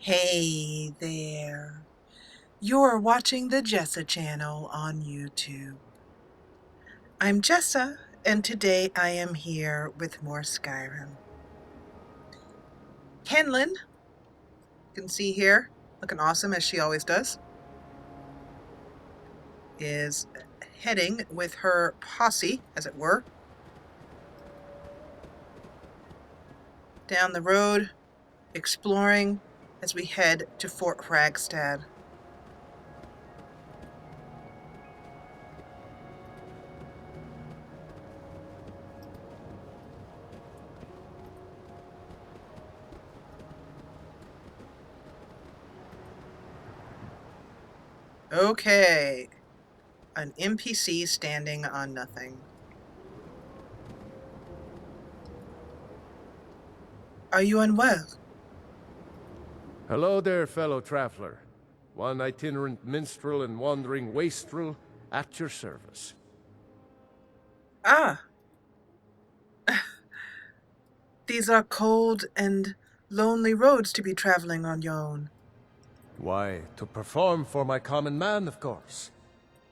Hey there. You're watching the Jessa Channel on YouTube. I'm Jessa, and today I am here with more Skyrim. Kinlen, you can see here, looking awesome as she always does, is heading with her posse, as it were, down the road, exploring as we head to Fort Ragstad. Okay, an NPC standing on nothing. Are you unwell? Hello there, fellow traveler. One itinerant minstrel and wandering wastrel at your service. Ah, these are cold and lonely roads to be traveling on your own. Why, to perform for my common man, of course.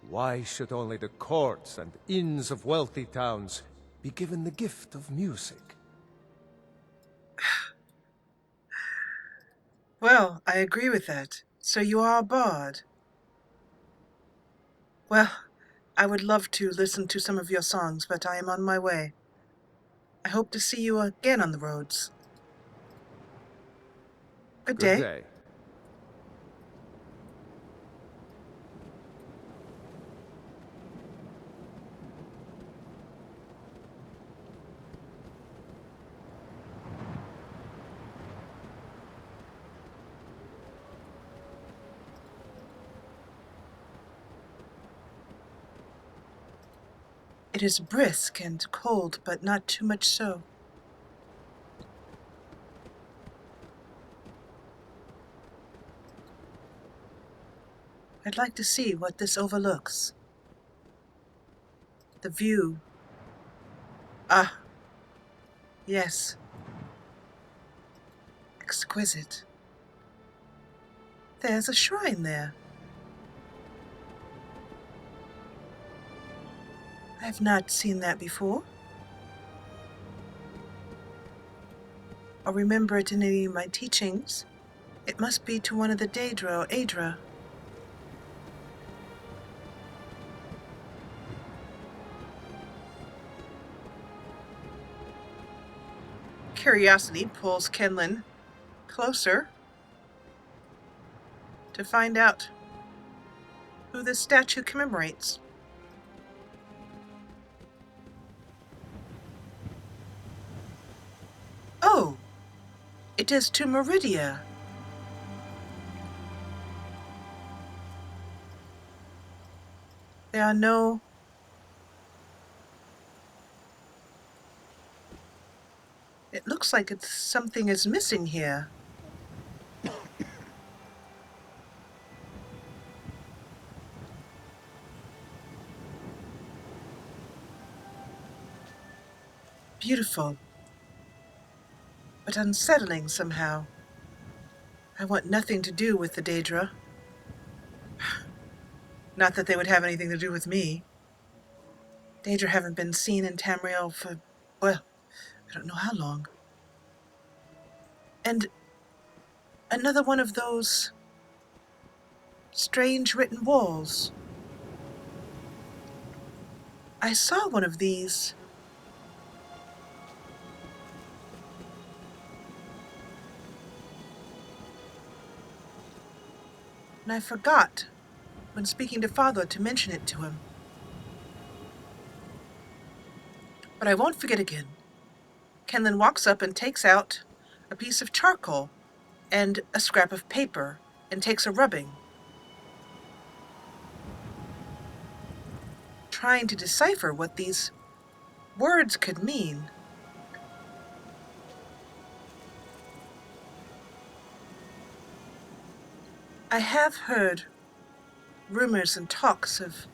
Why should only the courts and inns of wealthy towns be given the gift of music? Well, I agree with that. So you are a bard. Well, I would love to listen to some of your songs, but I am on my way. I hope to see you again on the roads. Good Good day. day. It is brisk and cold, but not too much so. I'd like to see what this overlooks. The view. Ah, yes. Exquisite. There's a shrine there. I have not seen that before, or remember it in any of my teachings. It must be to one of the Daedra or Aedra. Curiosity pulls Kinlen closer to find out who this statue commemorates. Oh, it is to Meridia. There are no... It looks like something is missing here. Beautiful, but unsettling somehow. I want nothing to do with the Daedra. Not that they would have anything to do with me. Daedra haven't been seen in Tamriel for, well, I don't know how long. And another one of those strange written walls. I saw one of these. And I forgot, when speaking to Father, to mention it to him. But I won't forget again. Kinlen walks up and takes out a piece of charcoal and a scrap of paper and takes a rubbing, trying to decipher what these words could mean. I have heard rumors and talks of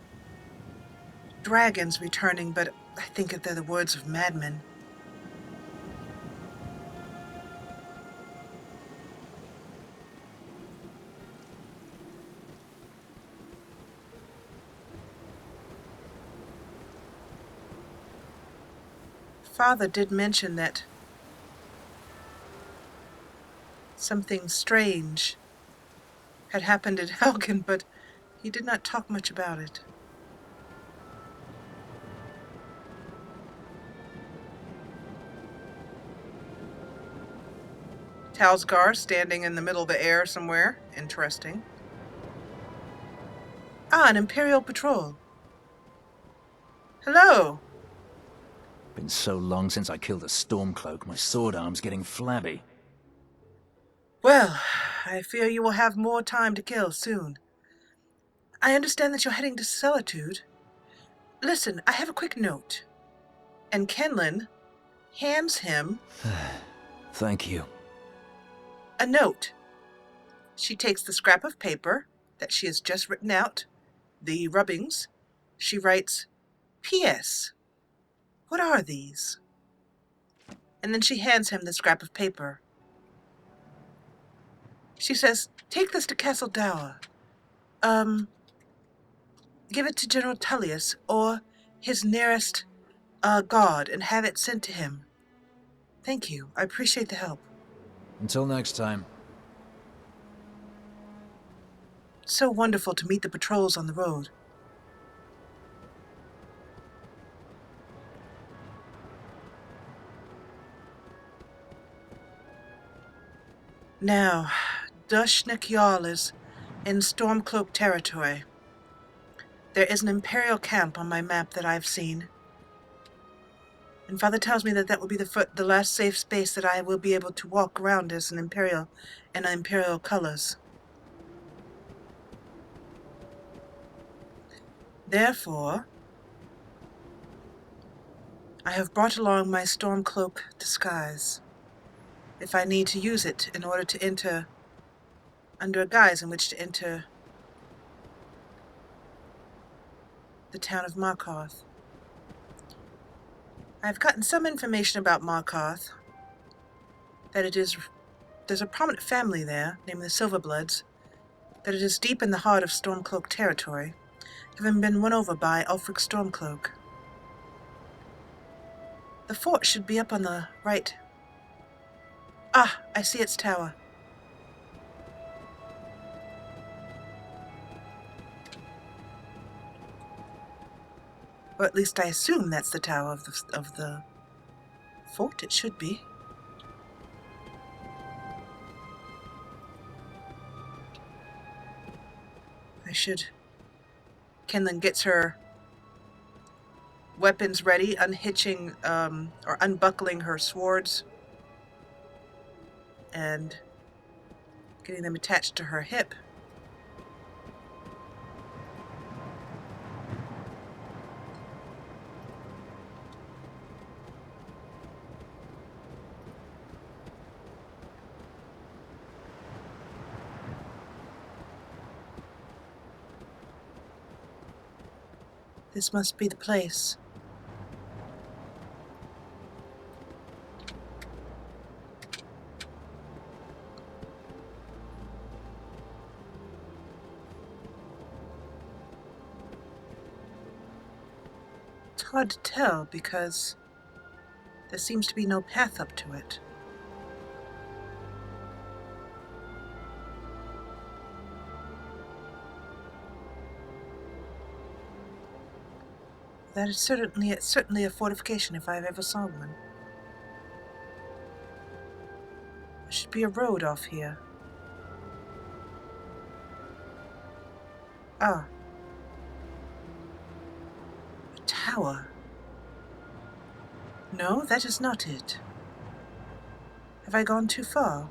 dragons returning, but I think that they're the words of madmen. Father did mention that something strange had happened at Helgen, but he did not talk much about it. Talsgar standing in the middle of the air somewhere. Interesting. Ah, an Imperial patrol. Hello. Been so long since I killed a Stormcloak, my sword arm's getting flabby. Well, I fear you will have more time to kill soon. I understand that you're heading to Solitude. Listen, I have a quick note. And Kinlen hands him Thank you. a note. She takes the scrap of paper that she has just written out, the rubbings. She writes, P.S. What are these? And then she hands him the scrap of paper. She says, take this to Castle Dower. Give it to General Tullius or his nearest guard and have it sent to him. Thank you. I appreciate the help. Until next time. So wonderful to meet the patrols on the road. Now, Dushnik Jarl is in Stormcloak territory. There is an Imperial camp on my map that I've seen. And Father tells me that that will be the last safe space that I will be able to walk around as an Imperial in Imperial colors. Therefore, I have brought along my Stormcloak disguise, if I need to use it in order to enter, under a guise in which to enter the town of Markarth. I've gotten some information about Markarth, that there's a prominent family there, named the Silverbloods, that it is deep in the heart of Stormcloak territory, having been won over by Ulfric Stormcloak. The fort should be up on the right. Ah, I see its tower. Or at least I assume that's the tower of the fort. It should be. Kinlen gets her weapons ready, unhitching or unbuckling her swords and getting them attached to her hip. This must be the place. It's hard to tell because there seems to be no path up to it. That is certainly a fortification if I've ever saw one. There should be a road off here. Ah. A tower. No, that is not it. Have I gone too far?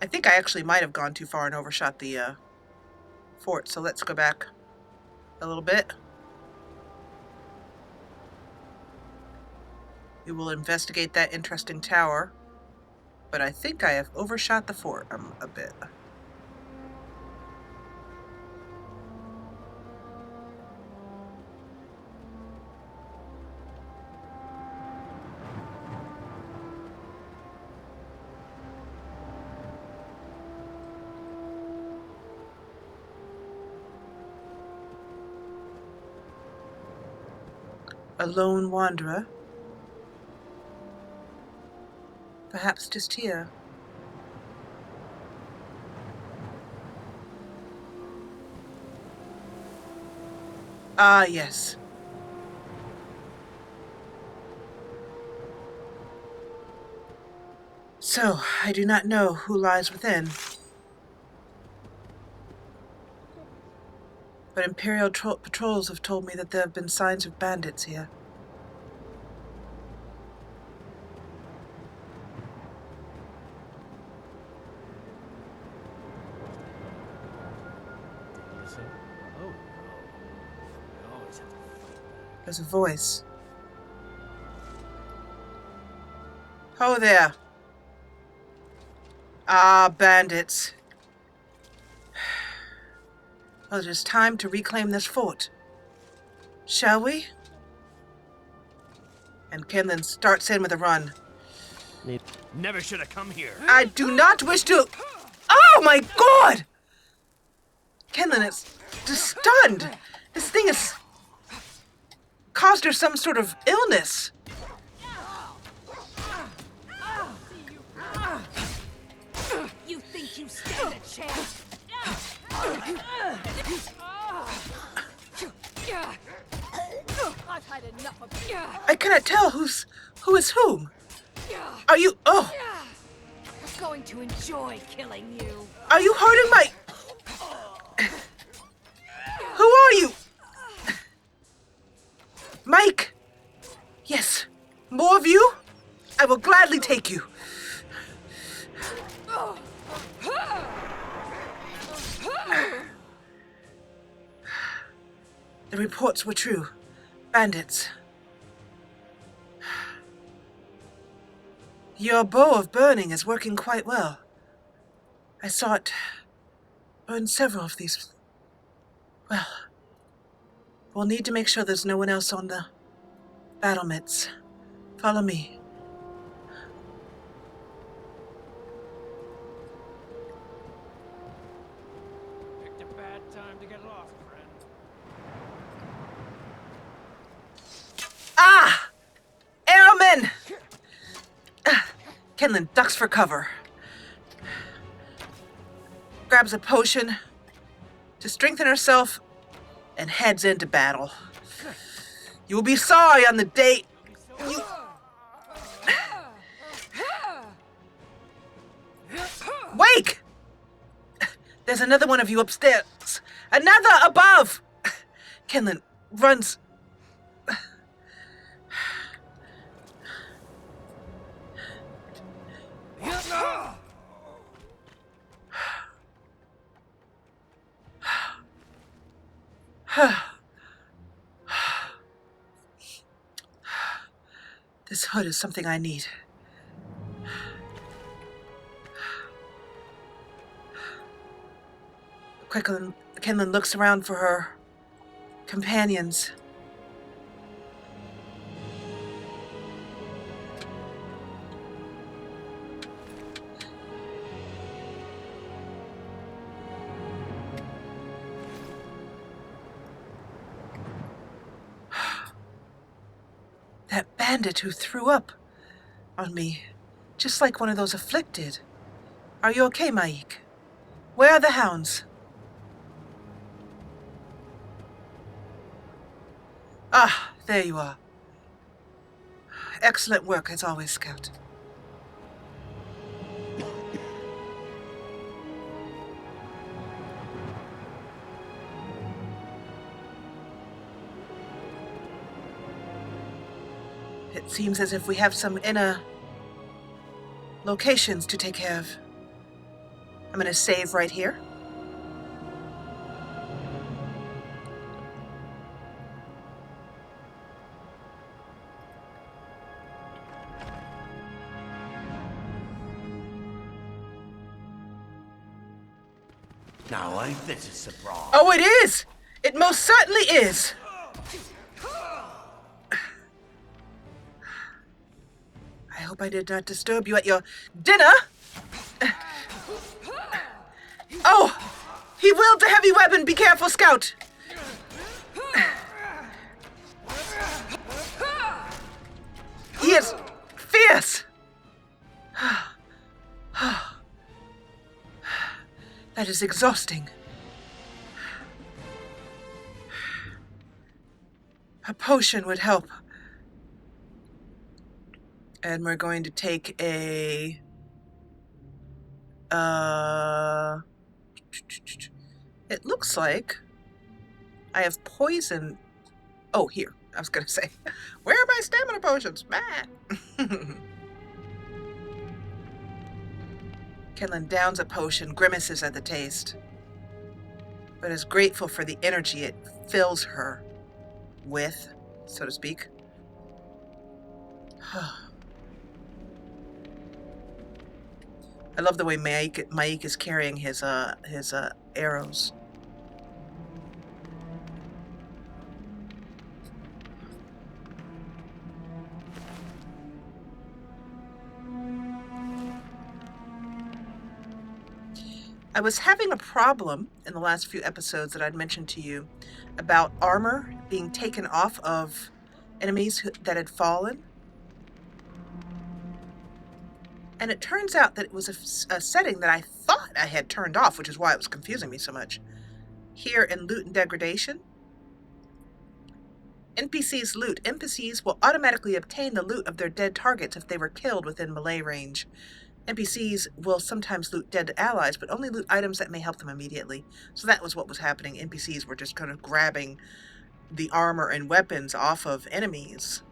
I think I actually might have gone too far and overshot the fort, so let's go back a little bit. We will investigate that interesting tower, but I think I have overshot the fort a bit. A lone wanderer. Perhaps just here. Ah, yes. So, I do not know who lies within. But Imperial patrols have told me that there have been signs of bandits here. There's a voice. Ho there. Ah, bandits. Well, it is time to reclaim this fort. Shall we? And Kinlen starts in with a run. Never should have come here. I do not wish to... Oh my god! Kinlen is just stunned. This thing has caused her some sort of illness. You think you stand a chance? I've had enough of you. I cannot tell who is whom. Are you... Oh! I'm going to enjoy killing you. Are you hurting my... Who are you? Mike! Yes. More of you? I will gladly take you. The reports were true. Bandits. Your bow of burning is working quite well. I saw it burn several of these. Well, we'll need to make sure there's no one else on the battlements. Follow me. Picked a bad time to get lost, friend. Ah! Arrowmen! Kinlen ducks for cover. Grabs a potion to strengthen herself and heads into battle. You will be sorry on the day you... Wake! There's another one of you upstairs. Another above! Kinlen runs... This hood is something I need. Quickly, Kinlen looks around for her companions. That bandit who threw up on me, just like one of those afflicted. Are you okay, Maik? Where are the hounds? Ah, there you are. Excellent work, as always, Scout. It seems as if we have some inner locations to take care of. I'm gonna save right here. Now ain't this a surprise? Oh, it is! It most certainly is! I hope I did not disturb you at your dinner. Oh! He wields a heavy weapon! Be careful, Scout! is fierce. That is exhausting. A potion would help. And we're going to take a... It looks like I have poison. Oh, here. I was going to say, where are my stamina potions? Man. Kinlen downs a potion, grimaces at the taste, but is grateful for the energy it fills her with, so to speak. I love the way Maik is carrying his arrows. I was having a problem in the last few episodes that I'd mentioned to you about armor being taken off of enemies that had fallen. And it turns out that it was a setting that I thought I had turned off, which is why it was confusing me so much. Here in Loot and Degradation, NPCs loot. NPCs will automatically obtain the loot of their dead targets if they were killed within melee range. NPCs will sometimes loot dead allies, but only loot items that may help them immediately. So that was what was happening. NPCs were just kind of grabbing the armor and weapons off of enemies.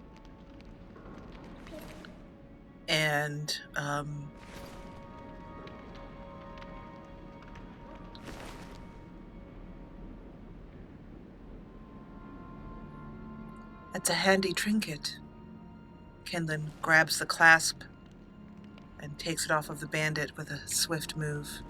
And, it's a handy trinket. Kinlen grabs the clasp and takes it off of the bandit with a swift move.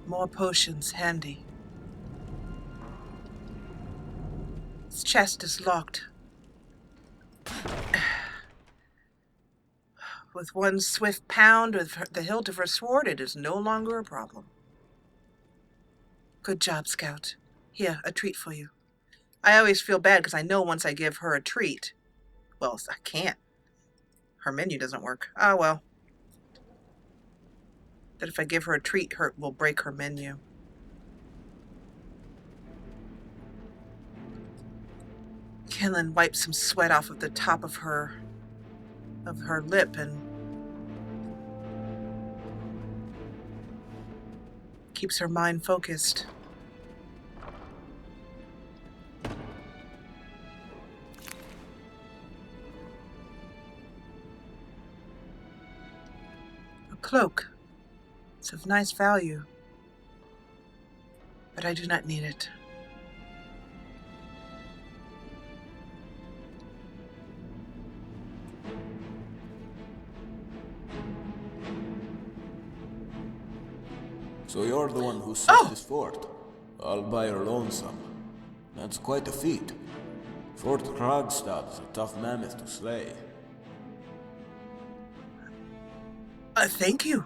More potions handy. Its chest is locked. With one swift pound with the hilt of her sword, it is no longer a problem. Good job, Scout. Here, a treat for you. I always feel bad because I know once I give her a treat, well, I can't. Her menu doesn't work. Ah, well. That if I give her a treat, it will break her menu. Kinlen wipes some sweat off of the top of her lip and keeps her mind focused. A cloak. It's of nice value, but I do not need it. So you're the one who set this fort, all by your lonesome. That's quite a feat. Fort Krogstad is a tough mammoth to slay. Thank you.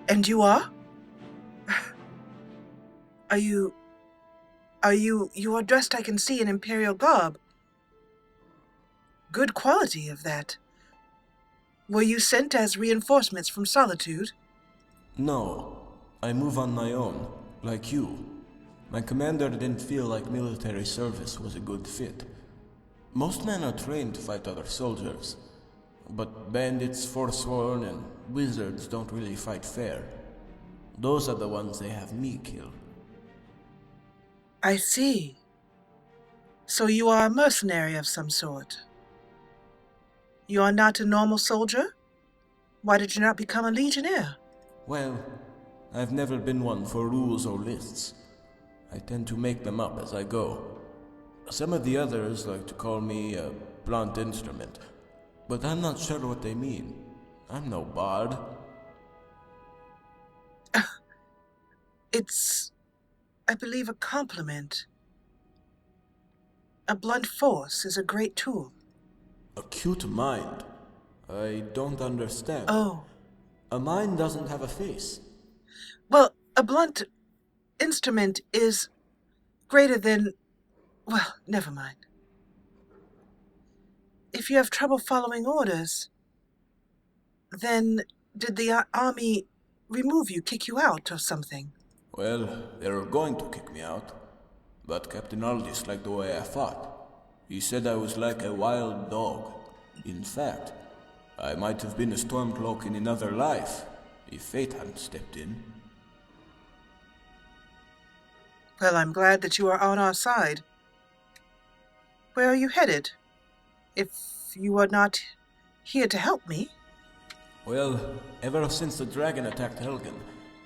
And you are? You are dressed, I can see, in Imperial garb. Good quality of that. Were you sent as reinforcements from Solitude? No, I move on my own, like you. My commander didn't feel like military service was a good fit. Most men are trained to fight other soldiers, but bandits, forsworn, and wizards don't really fight fair. Those are the ones they have me kill. I see. So you are a mercenary of some sort. You are not a normal soldier? Why did you not become a legionnaire? Well, I've never been one for rules or lists. I tend to make them up as I go. Some of the others like to call me a blunt instrument, but I'm not sure what they mean. I'm no bard. It's, I believe, a compliment. A blunt force is a great tool. Acute mind. I don't understand. Oh. A mine doesn't have a face. Well, a blunt instrument is greater than... Well, never mind. If you have trouble following orders, then did the army remove you, kick you out or something? Well, they were going to kick me out, but Captain Aldis liked the way I fought. He said I was like a wild dog. In fact, I might have been a Stormcloak in another life, if fate hadn't stepped in. Well, I'm glad that you are on our side. Where are you headed? If you are not here to help me. Well, ever since the dragon attacked Helgen,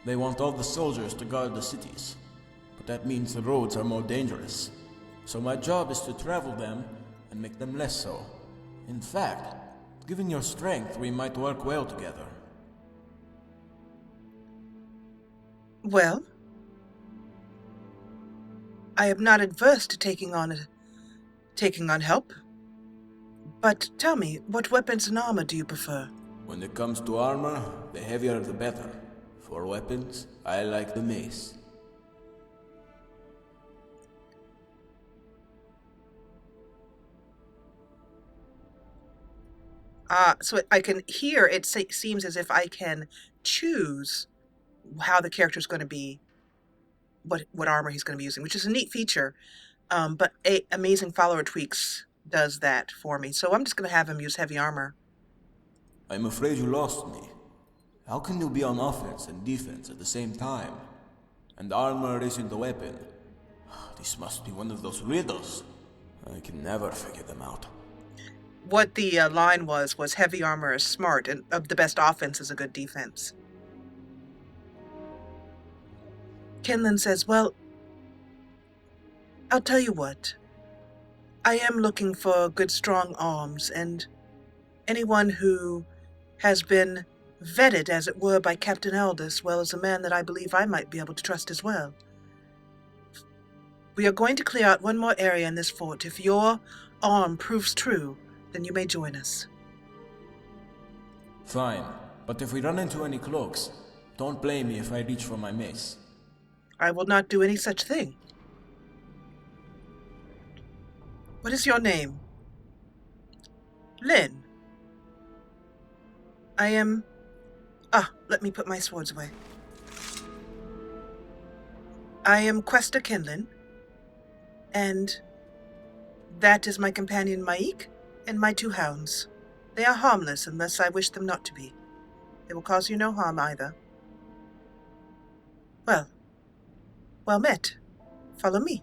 they want all the soldiers to guard the cities. But that means the roads are more dangerous. So my job is to travel them and make them less so. In fact, given your strength, we might work well together. Well, I am not adverse to taking on help. But tell me, what weapons and armor do you prefer? When it comes to armor, the heavier the better. For weapons, I like the mace. So I can hear it seems as if I can choose how the character is going to be, what armor he's going to be using, which is a neat feature. But Amazing Follower Tweaks does that for me. So I'm just going to have him use heavy armor. I'm afraid you lost me. How can you be on offense and defense at the same time? And armor isn't a weapon. This must be one of those riddles. I can never figure them out. What the line was heavy armor is smart, and the best offense is a good defense. Kinlen says, well, I'll tell you what. I am looking for good, strong arms, and anyone who has been vetted, as it were, by Captain Aldis, well as a man that I believe I might be able to trust as well. We are going to clear out one more area in this fort. If your arm proves true, then you may join us. Fine, but if we run into any cloaks, don't blame me if I reach for my mace. I will not do any such thing. What is your name? Lynn. I am... let me put my swords away. I am Questa Kinlen, and that is my companion Maik and my 2 hounds. They are harmless unless I wish them not to be. They will cause you no harm either. Well met. Follow me.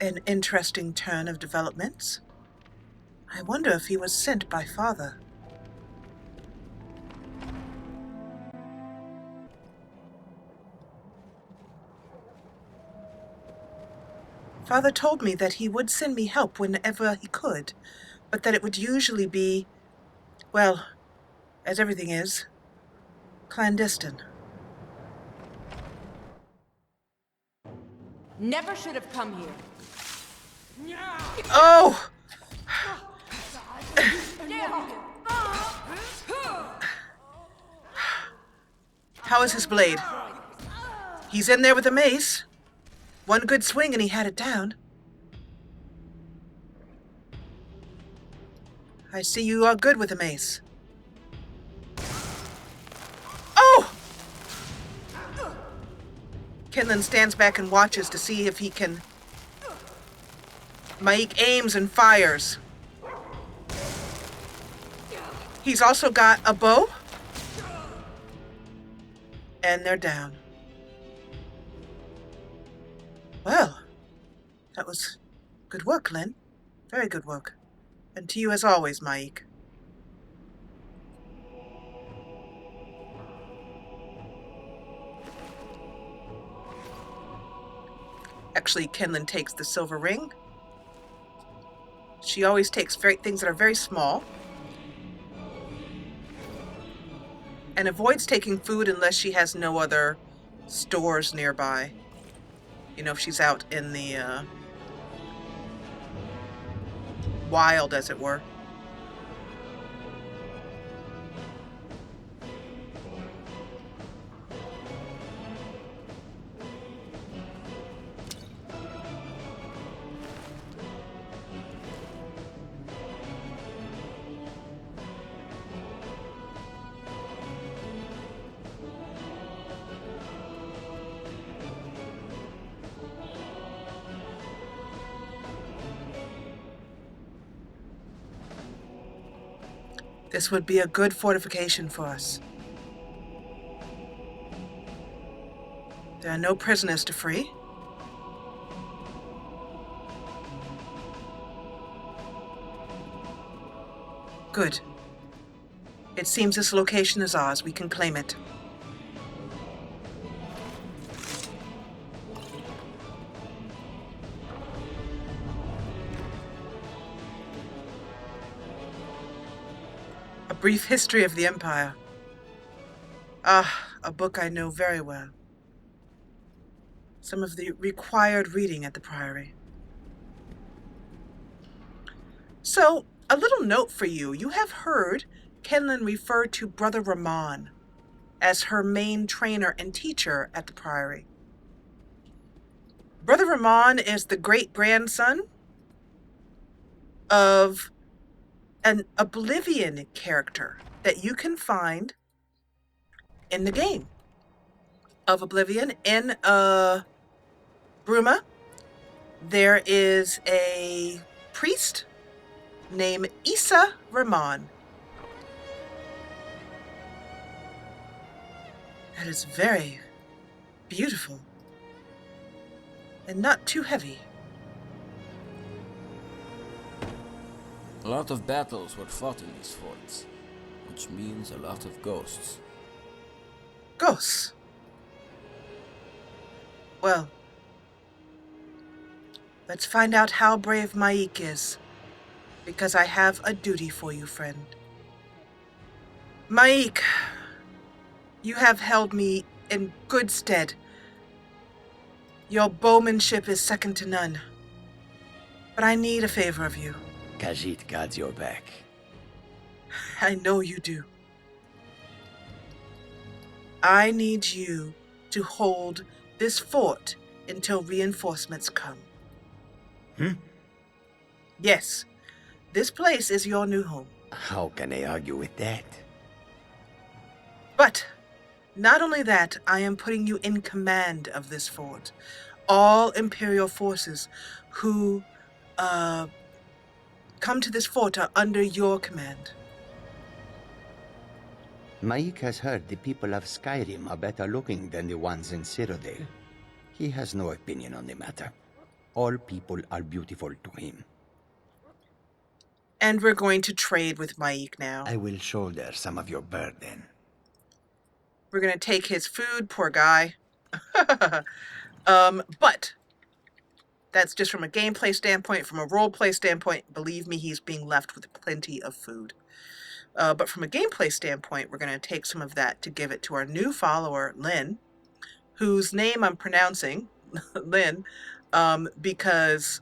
An interesting turn of developments. I wonder if he was sent by Father. Father told me that he would send me help whenever he could, but that it would usually be, well, as everything is, clandestine. Never should have come here. Oh! How is his blade? He's in there with a mace. One good swing and he had it down. I see you are good with a mace. Oh! Kinlen stands back and watches to see if he can... Maik aims and fires. He's also got a bow. And they're down. Well, that was good work, Lynn. Very good work. And to you as always, Maik. Actually, Kinlen takes the silver ring. She always takes things that are very small. and avoids taking food unless she has no other stores nearby. You know, if she's out in the wild, as it were. This would be a good fortification for us. There are no prisoners to free. Good. It seems this location is ours. We can claim it. A Brief History of the Empire. Ah, a book I know very well. Some of the required reading at the Priory. So, a little note for you. You have heard Kinlen refer to Brother Ramon as her main trainer and teacher at the Priory. Brother Ramon is the great-grandson of an Oblivion character that you can find in the game of Oblivion. In Bruma, there is a priest named Jessa Ramon. That is very beautiful and not too heavy. A lot of battles were fought in these forts, which means a lot of ghosts. Ghosts. Well, let's find out how brave Maik is, because I have a duty for you, friend. Maik, you have held me in good stead. Your bowmanship is second to none. But I need a favor of you. Khajiit guards your back. I know you do. I need you to hold this fort until reinforcements come. Yes, this place is your new home. How can I argue with that? But not only that, I am putting you in command of this fort. All Imperial forces who come to this fort are under your command. Maik has heard the people of Skyrim are better looking than the ones in Cyrodiil. He has no opinion on the matter. All people are beautiful to him. And we're going to trade with Maik now. I will shoulder some of your burden. We're going to take his food, poor guy. But that's just from a gameplay standpoint. From a roleplay standpoint, believe me, he's being left with plenty of food. But from a gameplay standpoint, we're going to take some of that to give it to our new follower, Lynn, whose name I'm pronouncing, Lynn, because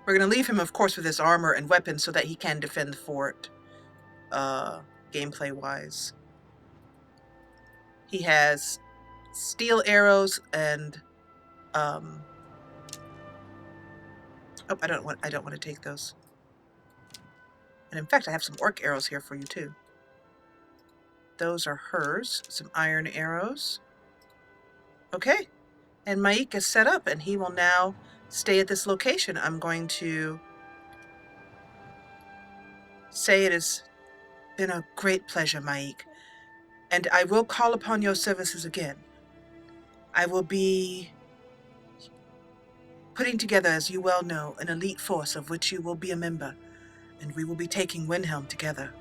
we're going to leave him, of course, with his armor and weapons so that he can defend the fort, gameplay-wise. He has steel arrows and oh, I don't want to take those. And in fact, I have some orc arrows here for you too. Those are hers. Some iron arrows. Okay. And Maik is set up, and he will now stay at this location. I'm going to say it has been a great pleasure, Maik. And I will call upon your services again. I will be putting together, as you well know, an elite force of which you will be a member. And we will be taking Windhelm together.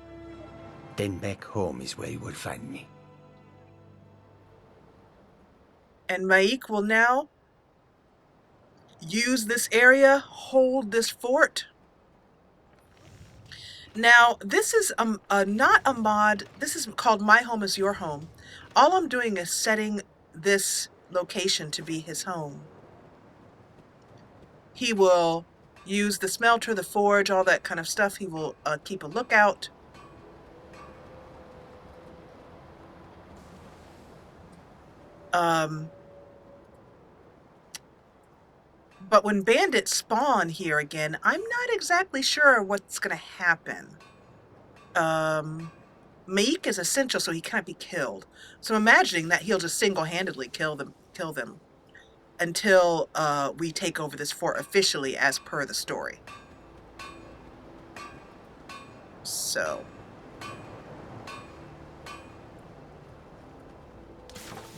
Then back home is where you will find me. And Maik will now use this area, hold this fort. Now, this is not a mod. This is called My Home is Your Home. All I'm doing is setting this location to be his home. He will use the smelter, the forge, all that kind of stuff. He will keep a lookout. But when bandits spawn here again, I'm not exactly sure what's going to happen. Maik is essential, so he can't be killed. So I'm imagining that he'll just single-handedly kill them until we take over this fort officially as per the story. So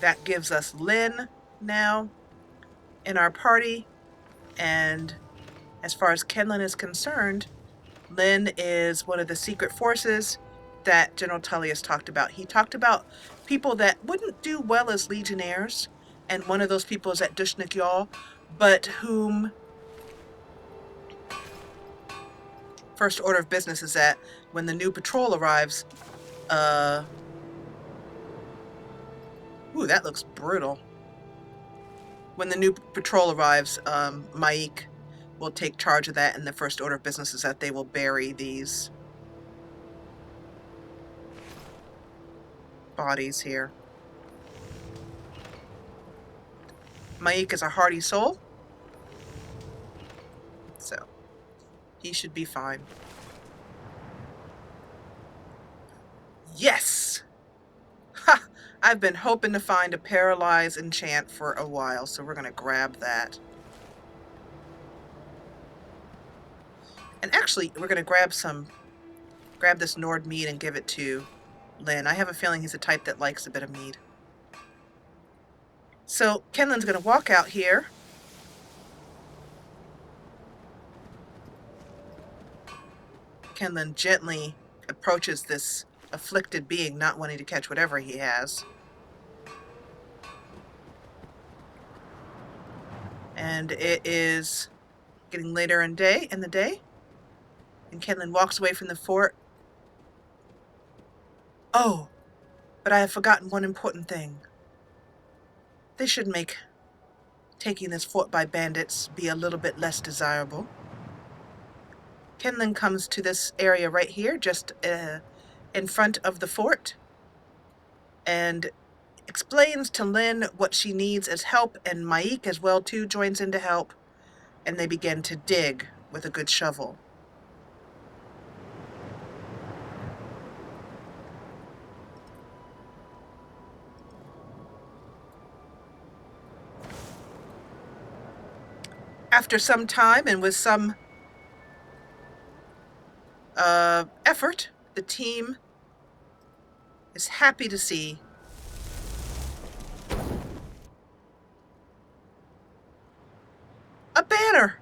that gives us Lynn now in our party. And as far as Kinlen is concerned, Lynn is one of the secret forces that General Tullius talked about. He talked about people that wouldn't do well as legionnaires, and one of those people is at Dushnik Yal, but whom first order of business is that when the new patrol arrives, ooh, that looks brutal. When the new patrol arrives, Maik will take charge of that, and the first order of business is that they will bury these bodies here. Maik is a hardy soul, so he should be fine. Yes! Ha! I've been hoping to find a paralyze enchant for a while, so we're going to grab that. And actually, we're going to grab this Nord mead and give it to Lynn. I have a feeling he's a type that likes a bit of mead. So Kinlen's going to walk out here. Kinlen gently approaches this afflicted being, not wanting to catch whatever he has. And it is getting later in the day. And Kinlen walks away from the fort. Oh, but I have forgotten one important thing. This should make taking this fort by bandits be a little bit less desirable. Kinlen comes to this area right here, just in front of the fort, and explains to Lynn what she needs as help, and Maik as well too joins in to help, and they begin to dig with a good shovel. After some time and with some effort, the team is happy to see a banner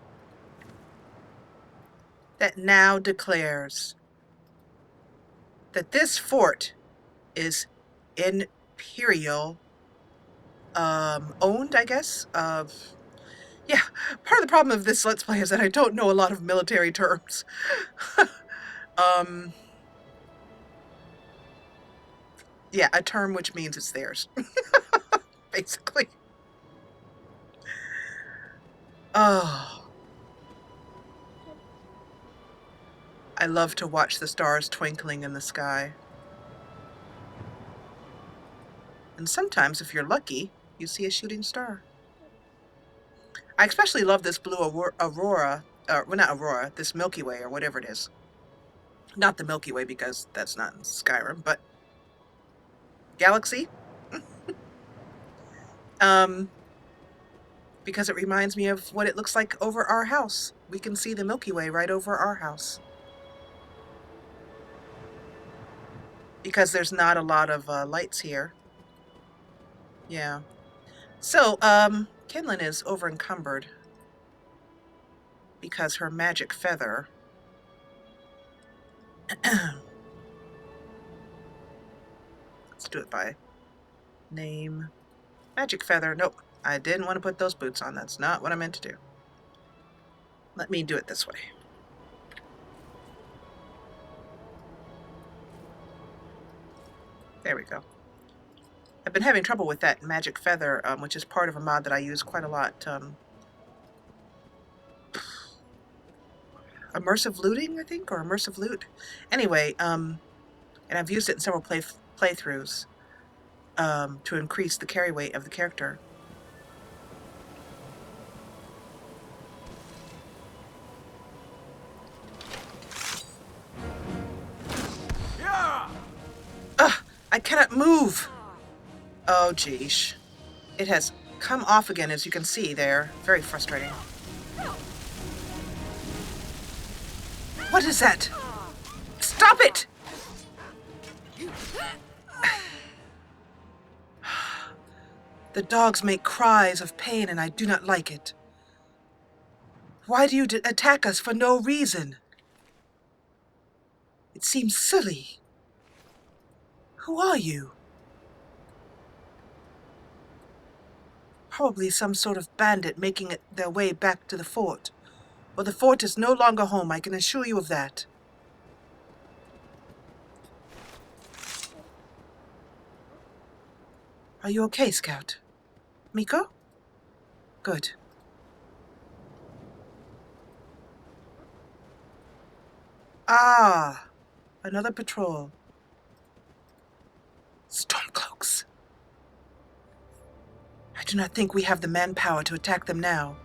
that now declares that this fort is Imperial owned, I guess. Yeah, part of the problem of this Let's Play is that I don't know a lot of military terms. Yeah, a term which means it's theirs. Basically. Oh. I love to watch the stars twinkling in the sky. And sometimes, if you're lucky, you see a shooting star. I especially love this blue aurora, well, not aurora, this Milky Way, or whatever it is. Not the Milky Way, because that's not in Skyrim, but galaxy. Because it reminds me of what it looks like over our house. We can see the Milky Way right over our house. Because there's not a lot of lights here. Yeah. So, Kinlen is over-encumbered because her magic feather let's do it by name. Magic feather. Nope. I didn't want to put those boots on. That's not what I meant to do. Let me do it this way. There we go. I've been having trouble with that magic feather, which is part of a mod that I use quite a lot. Immersive looting, I think, or immersive loot. Anyway, and I've used it in several playthroughs to increase the carry weight of the character. Ugh! I cannot move! Oh, geesh. It has come off again, as you can see there. Very frustrating. What is that? Stop it! The dogs make cries of pain, and I do not like it. Why do you attack us for no reason? It seems silly. Who are you? Probably some sort of bandit making their way back to the fort. Well, the fort is no longer home, I can assure you of that. Are you okay, Scout? Miko? Good. Ah, another patrol. Stormcloaks. I do not think we have the manpower to attack them now.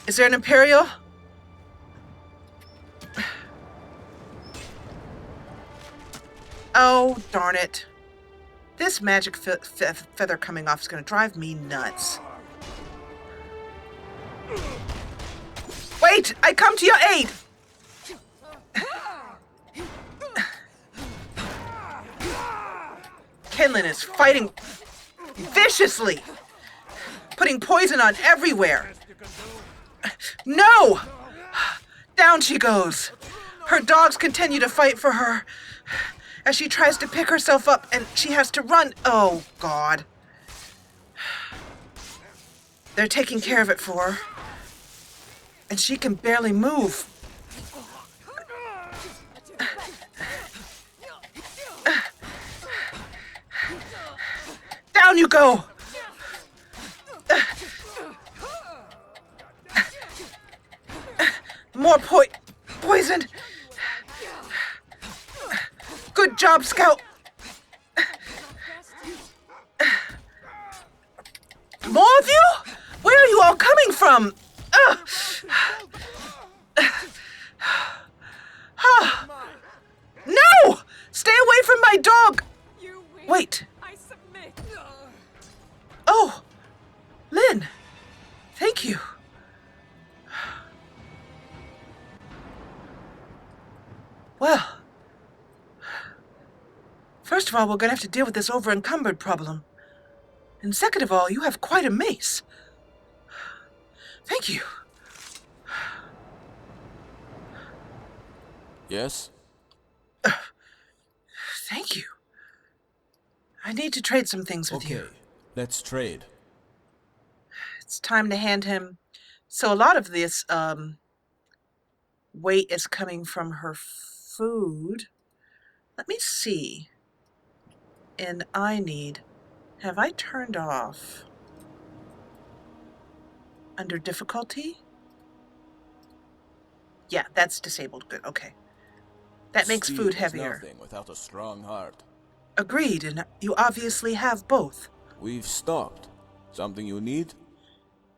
Is there an Imperial? Oh, darn it. This magic feather coming off is going to drive me nuts. Wait! I come to your aid! Kinlen is fighting viciously, putting poison on everywhere. No! Down she goes. Her dogs continue to fight for her as she tries to pick herself up, and she has to run. Oh, God. They're taking care of it for her, and she can barely move. Down you go! More poison! Good job, Scout! More of you? Where are you all coming from? No! Stay away from my dog! Wait. I submit. Oh, Lynn. Thank you. Well, first of all, we're going to have to deal with this over-encumbered problem. And second of all, you have quite a mace. Thank you. Yes? Thank you. I need to trade some things with you. Okay, let's trade. It's time to hand him. So a lot of this weight is coming from her food. Let me see. And I need. Have I turned off under difficulty? Yeah, that's disabled. Good. Okay. That makes Speed food is heavier. nothing without a strong heart. Agreed, and you obviously have both. We've stopped. Something you need?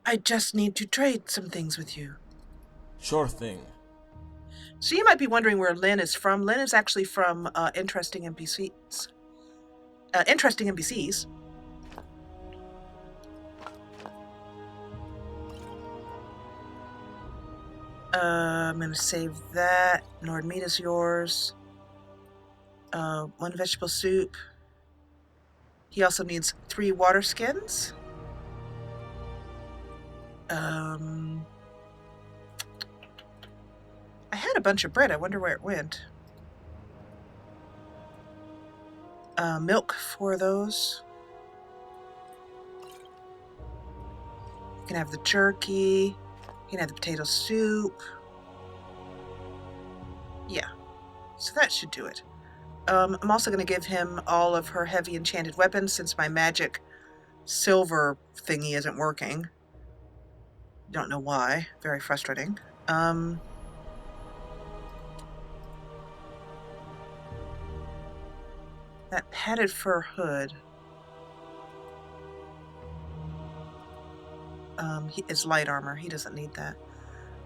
I just need to trade some things with you. Sure thing. So you might be wondering where Lynn is from. Lynn is actually from Interesting NPCs. Interesting NPCs. I'm going to save that. Nord meat is yours. One vegetable soup. He also needs 3 water skins. I had a bunch of bread. I wonder where it went. Milk for those. You can have the jerky. You can have the potato soup. Yeah. So that should do it. I'm also going to give him all of her heavy enchanted weapons since my magic silver thingy isn't working. Don't know why. Very frustrating. That padded fur hood. He is light armor. He doesn't need that.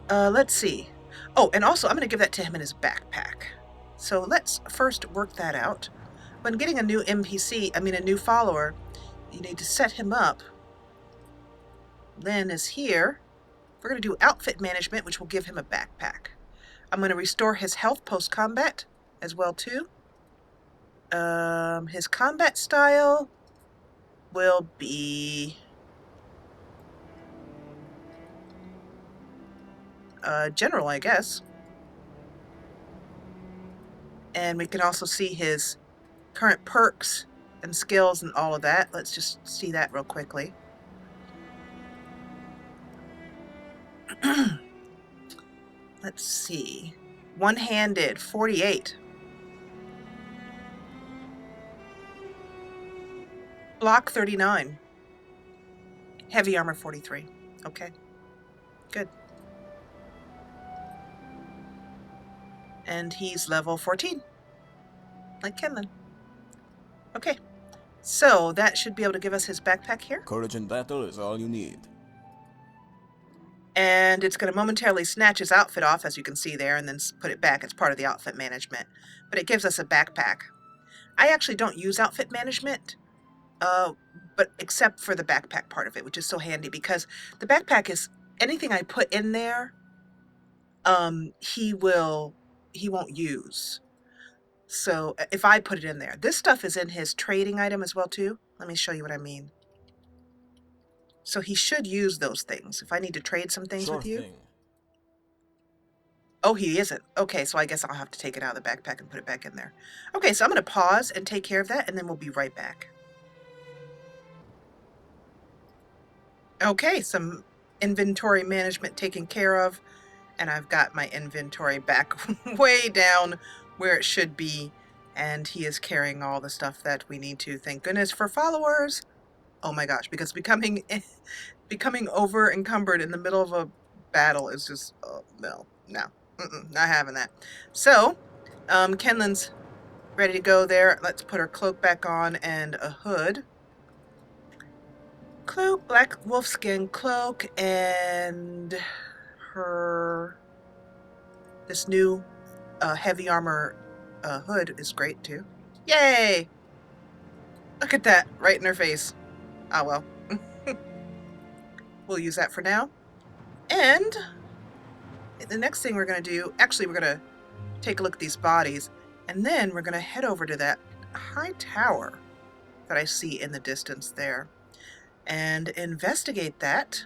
Let's see. Oh, and also I'm going to give that to him in his backpack. So let's first work that out. When getting a new NPC, a new follower, you need to set him up. Lynn is here. We're going to do outfit management, which will give him a backpack. I'm going to restore his health post-combat as well, too. His combat style will be general, I guess. And we can also see his current perks and skills and all of that. Let's just see that real quickly. Let's see. One-handed, 48. Block, 39. Heavy armor, 43. Okay. Good. And he's level 14. Like Kinlen. Okay. So that should be able to give us his backpack here. Courage in battle is all you need. And it's going to momentarily snatch his outfit off, as you can see there, and then put it back. It's part of the outfit management. But it gives us a backpack. I actually don't use outfit management, but except for the backpack part of it, which is so handy because the backpack is anything I put in there, he won't use. So if I put it in there, this stuff is in his trading item as well too. Let me show you what I mean. So he should use those things if I need to trade some things with you. Oh, he isn't. Okay, so I guess I'll have to take it out of the backpack and put it back in there. Okay, so I'm going to pause and take care of that, and then we'll be right back. Okay, some inventory management taken care of, and I've got my inventory back way down where it should be, and he is carrying all the stuff that we need to. Thank goodness for followers. Oh my gosh, because becoming over encumbered in the middle of a battle is just, oh, no, not having that. So, Kinlen's ready to go there. Let's put her cloak back on and a hood. Cloak, black wolfskin cloak, and this new heavy armor hood is great too. Yay! Look at that, right in her face. Ah, well. We'll use that for now. And the next thing we're going to do, actually we're going to take a look at these bodies, and then we're going to head over to that high tower that I see in the distance there and investigate that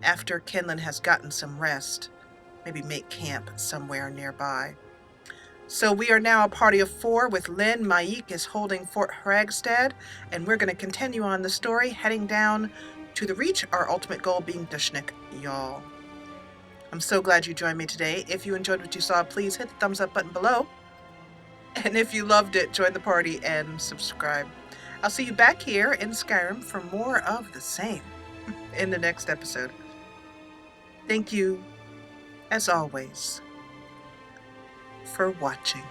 after Kinlen has gotten some rest. Maybe make camp somewhere nearby. So we are now a party of 4 with Lynn. Maik is holding Fort Hragstad, and we're going to continue on the story, heading down to the Reach, our ultimate goal being Dushnik, y'all. I'm so glad you joined me today. If you enjoyed what you saw, please hit the thumbs up button below. And if you loved it, join the party and subscribe. I'll see you back here in Skyrim for more of the same in the next episode. Thank you, as always, for watching.